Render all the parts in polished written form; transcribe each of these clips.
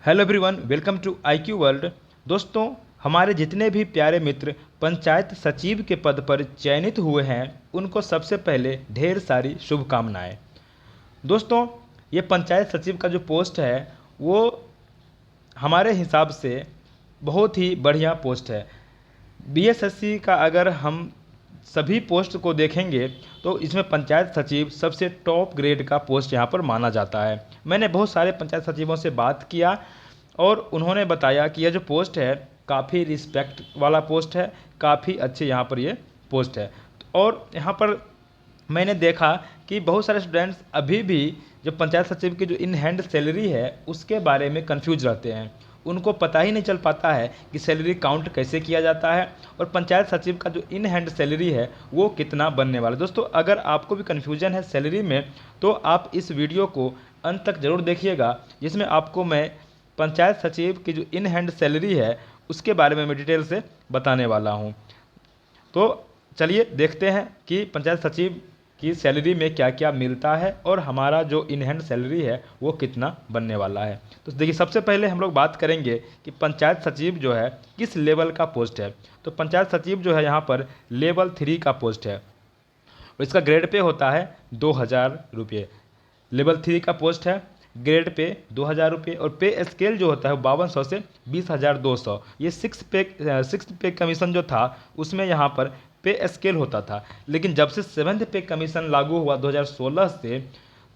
Hello everyone, welcome to IQ world. दोस्तों, हमारे जितने भी प्यारे मित्र पंचायत सचिव के पद पर चयनित हुए हैं उनको सबसे पहले ढेर सारी शुभकामनाएं। दोस्तों, ये पंचायत सचिव का जो पोस्ट है वो हमारे हिसाब से बहुत ही बढ़िया पोस्ट है। BSSC का अगर हम सभी पोस्ट को देखेंगे तो इसमें पंचायत सचिव सबसे टॉप ग्रेड का पोस्ट यहाँ पर माना जाता है। मैंने बहुत सारे पंचायत सचिवों से बात किया और उन्होंने बताया कि यह जो पोस्ट है काफ़ी रिस्पेक्ट वाला पोस्ट है, काफ़ी अच्छे यहाँ पर ये पोस्ट है। और यहाँ पर मैंने देखा कि बहुत सारे स्टूडेंट्स अभी भी जो पंचायत सचिव की जो इन हैंड सैलरी है उसके बारे में कंफ्यूज रहते हैं। उनको पता ही नहीं चल पाता है कि सैलरी काउंट कैसे किया जाता है और पंचायत सचिव का जो इन हैंड सैलरी है वो कितना बनने वाला है। दोस्तों, अगर आपको भी कन्फ्यूजन है सैलरी में तो आप इस वीडियो को अंत तक ज़रूर देखिएगा, जिसमें आपको मैं पंचायत सचिव की जो इन हैंड सैलरी है उसके बारे में मैं डिटेल से बताने वाला हूँ। तो चलिए देखते हैं कि पंचायत सचिव की सैलरी में क्या क्या मिलता है और हमारा जो इन हैंड सैलरी है वो कितना बनने वाला है। तो देखिए, सबसे पहले हम लोग बात करेंगे कि पंचायत सचिव जो है किस लेवल का पोस्ट है। तो पंचायत सचिव जो है यहाँ पर लेवल 3 का पोस्ट है और इसका ग्रेड पे होता है 2000 रुपये। लेवल 3 का पोस्ट है, ग्रेड पे 2000 रुपये और पे स्केल जो होता है 5200 से 20,200। ये सिक्स पे कमीशन जो था उसमें यहाँ पर पे स्केल होता था, लेकिन जब से 7th पे कमीशन लागू हुआ 2016 से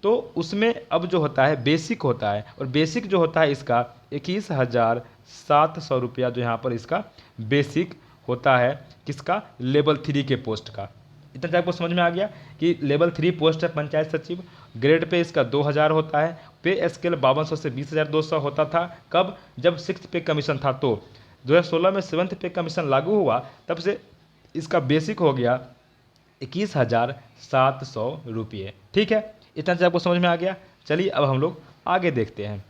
तो उसमें अब जो होता है बेसिक होता है और बेसिक जो होता है इसका 21,700 रुपया जो यहाँ पर इसका बेसिक होता है किसका, लेवल 3 के पोस्ट का। इतना तक आपको समझ में आ गया कि लेवल 3 पोस्ट है पंचायत सचिव। ग्रेड पे इसका 2000 होता है, पे स्केल 5200 से 20,200 होता था। कब? जब 6th पे कमीशन था। तो 2016 में 7th पे कमीशन लागू हुआ तब से इसका बेसिक हो गया 21,700 रुपये। ठीक है, इतना से आपको समझ में आ गया। चलिए अब हम लोग आगे देखते हैं।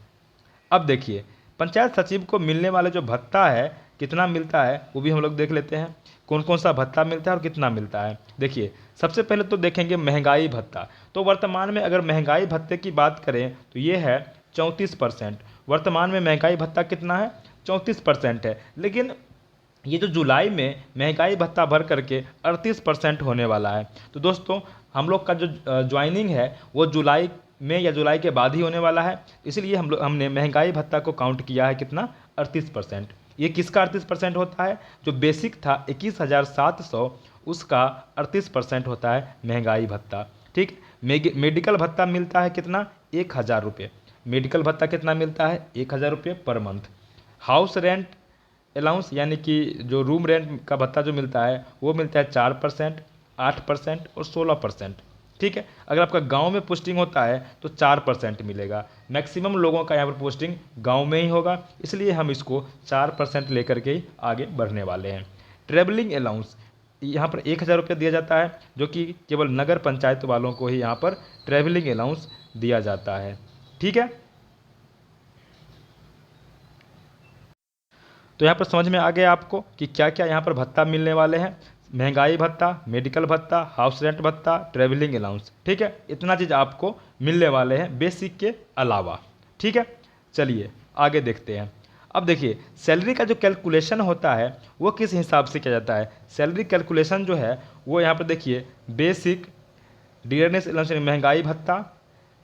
अब देखिए, पंचायत सचिव को मिलने वाले जो भत्ता है कितना मिलता है वो भी हम लोग देख लेते हैं। कौन कौन सा भत्ता मिलता है और कितना मिलता है। देखिए, सबसे पहले तो देखेंगे महंगाई भत्ता। तो वर्तमान में अगर महंगाई भत्ते की बात करें तो ये है 34%। वर्तमान में महंगाई भत्ता कितना है? 34% है। लेकिन ये जो जुलाई में महंगाई भत्ता भर करके 38% होने वाला है। तो दोस्तों, हम लोग का जो ज्वाइनिंग है वो जुलाई में या जुलाई के बाद ही होने वाला है, इसलिए हमने महंगाई भत्ता को काउंट किया है कितना, 38%। ये किसका 38% होता है? जो बेसिक था 21,700 उसका 38% होता है महंगाई भत्ता। ठीक। मेडिकल भत्ता मिलता है कितना, 1,000 रुपये। मेडिकल भत्ता कितना मिलता है? 1,000 रुपये per month. House rent allowance यानी कि जो रूम रेंट का भत्ता जो मिलता है वो मिलता है 4%, 8% और 16%। ठीक है, अगर आपका गांव में पोस्टिंग होता है तो 4% मिलेगा। मैक्सिमम लोगों का यहाँ पर पोस्टिंग गांव में ही होगा, इसलिए हम इसको 4% लेकर के ही आगे बढ़ने वाले हैं। ट्रेवलिंग अलाउंस यहाँ पर 1,000 रुपये दिया जाता है, जो कि केवल नगर पंचायत वालों को ही यहाँ पर ट्रेवलिंग अलाउंस दिया जाता है। ठीक है, तो यहाँ पर समझ में आ गया आपको कि क्या क्या यहाँ पर भत्ता मिलने वाले हैं। महंगाई भत्ता, मेडिकल भत्ता, हाउस रेंट भत्ता, ट्रैवलिंग अलाउंस। ठीक है, इतना चीज़ आपको मिलने वाले हैं बेसिक के अलावा। ठीक है, चलिए आगे देखते हैं। अब देखिए, सैलरी का जो कैलकुलेशन होता है वो किस हिसाब से किया जाता है। सैलरी कैलकुलेशन जो है वो यहाँ पर देखिए, बेसिक, डियरनेस अलाउंस महंगाई भत्ता,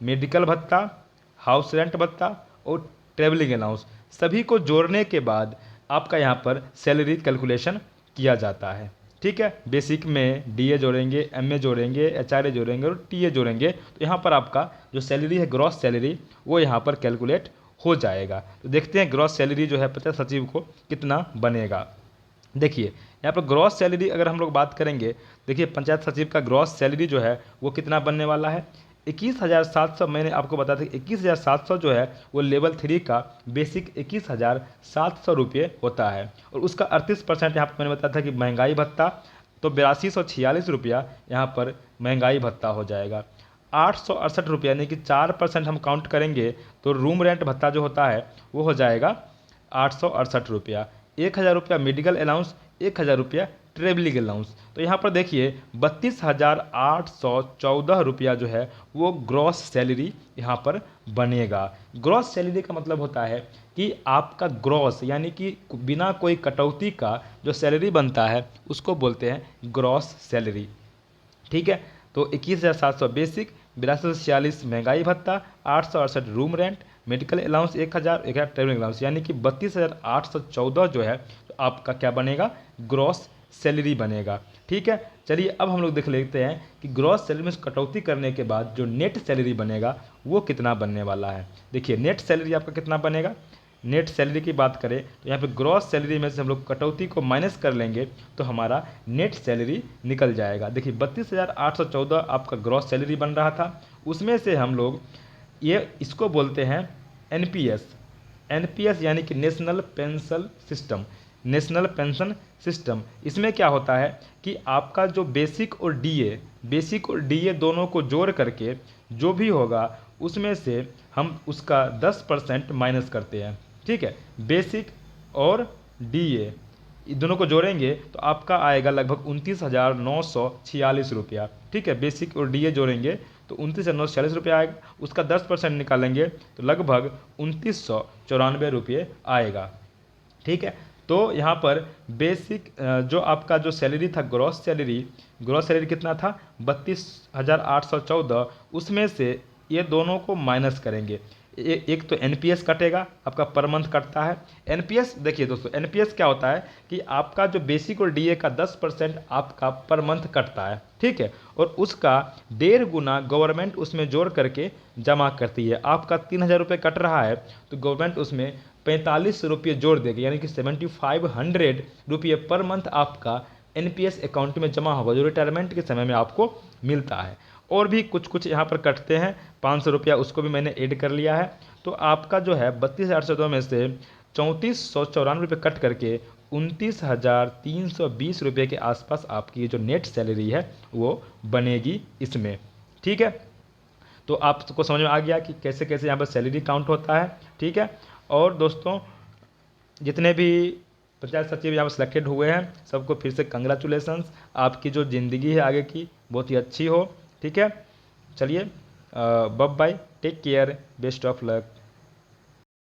मेडिकल भत्ता, हाउस रेंट भत्ता और ट्रैवलिंग अलाउंस सभी को जोड़ने के बाद आपका यहाँ पर सैलरी कैलकुलेशन किया जाता है। ठीक है, बेसिक में डीए जोड़ेंगे, एमए जोड़ेंगे, एचआरए जोड़ेंगे और टीए जोड़ेंगे, तो यहाँ पर आपका जो सैलरी है ग्रॉस सैलरी वो यहाँ पर कैलकुलेट हो जाएगा। तो देखते हैं ग्रॉस सैलरी जो है पंचायत सचिव को कितना बनेगा। देखिए, यहाँ पर ग्रॉस सैलरी अगर हम लोग बात करेंगे, देखिए पंचायत सचिव का ग्रॉस सैलरी जो है वो कितना बनने वाला है, 21,700। मैंने आपको बताया था कि 21,700 जो है वो लेवल 3 का बेसिक 21,700 रुपये होता है और उसका 38% यहाँ पर मैंने बताया था कि महंगाई भत्ता, तो 8246 रुपया यहाँ पर महंगाई भत्ता हो जाएगा। 868 रुपया यानी कि 4% हम काउंट करेंगे तो रूम रेंट भत्ता जो होता है वो हो जाएगा 868 रुपया। 1,000 रुपया मेडिकल अलाउंस, 1,000 रुपया ट्रेवलिंग अलाउंस। तो यहाँ पर देखिए 32,814 रुपया जो है वो ग्रॉस सैलरी यहाँ पर बनेगा। ग्रॉस सैलरी का मतलब होता है कि आपका ग्रॉस यानी कि बिना कोई कटौती का जो सैलरी बनता है उसको बोलते हैं ग्रॉस सैलरी। ठीक है, तो 21,700 बेसिक, 82,46 महंगाई भत्ता, 868 room rent, medical allowance 1,000, 1,000 travelling allowance, यानी कि 32,814 जो है तो आपका क्या बनेगा, ग्रॉस सैलरी बनेगा। ठीक है, चलिए अब हम लोग देख लेते हैं कि ग्रॉस सैलरी में कटौती करने के बाद जो नेट सैलरी बनेगा वो कितना बनने वाला है। देखिए नेट सैलरी आपका कितना बनेगा। नेट सैलरी की बात करें तो यहाँ पे ग्रॉस सैलरी में से हम लोग कटौती को माइनस कर लेंगे तो हमारा नेट सैलरी निकल जाएगा। देखिए 32,814 आपका ग्रॉस सैलरी बन रहा था, उसमें से हम लोग ये इसको बोलते हैं एनपीएस। एनपीएस यानी कि national pension system. National pension system इसमें क्या होता है कि आपका जो बेसिक और डीए दोनों को जोड़ करके जो भी होगा उसमें से हम उसका 10% माइनस करते हैं। ठीक है, बेसिक और डीए दोनों को जोड़ेंगे तो आपका आएगा लगभग 29,946 रुपया। ठीक है, बेसिक और डीए जोड़ेंगे तो 29,946 रुपया आएगा, उसका 10% निकालेंगे तो लगभग 2,994 रुपये आएगा। ठीक है, तो यहाँ पर बेसिक जो आपका जो सैलरी था ग्रॉस सैलरी कितना था 32,814, उसमें से ये दोनों को माइनस करेंगे। एक तो एनपीएस कटेगा, आपका पर मंथ कटता है एनपीएस। देखिए दोस्तों एनपीएस क्या होता है कि आपका जो बेसिक और डीए का 10% आपका पर मंथ कटता है। ठीक है, और उसका 1.5 गुना गवर्नमेंट उसमें जोड़ करके जमा करती है। आपका 3,000 रुपये कट रहा है तो गवर्नमेंट उसमें 45 रुपये जोड़ देगी, यानी कि 7,500 रुपये पर मंथ आपका एनपीएस अकाउंट में जमा होगा, जो रिटायरमेंट के समय में आपको मिलता है। और भी कुछ कुछ यहाँ पर कटते हैं, 500 रुपया उसको भी मैंने ऐड कर लिया है। तो आपका जो है 32,802 में से 3,494 रुपये कट करके 29,320 रुपये के आसपास आपकी ये जो नेट सैलरी है वो बनेगी इसमें। ठीक है, तो आपको समझ में आ गया कि कैसे कैसे यहाँ पर सैलरी काउंट होता है। ठीक है, और दोस्तों जितने भी पंचायत सचिव यहाँ पर सिलेक्टेड हुए हैं सबको फिर से कंग्रेचुलेसन्स। आपकी जो ज़िंदगी है आगे की बहुत ही अच्छी हो। ठीक है, चलिए bye bye, take care, best of luck.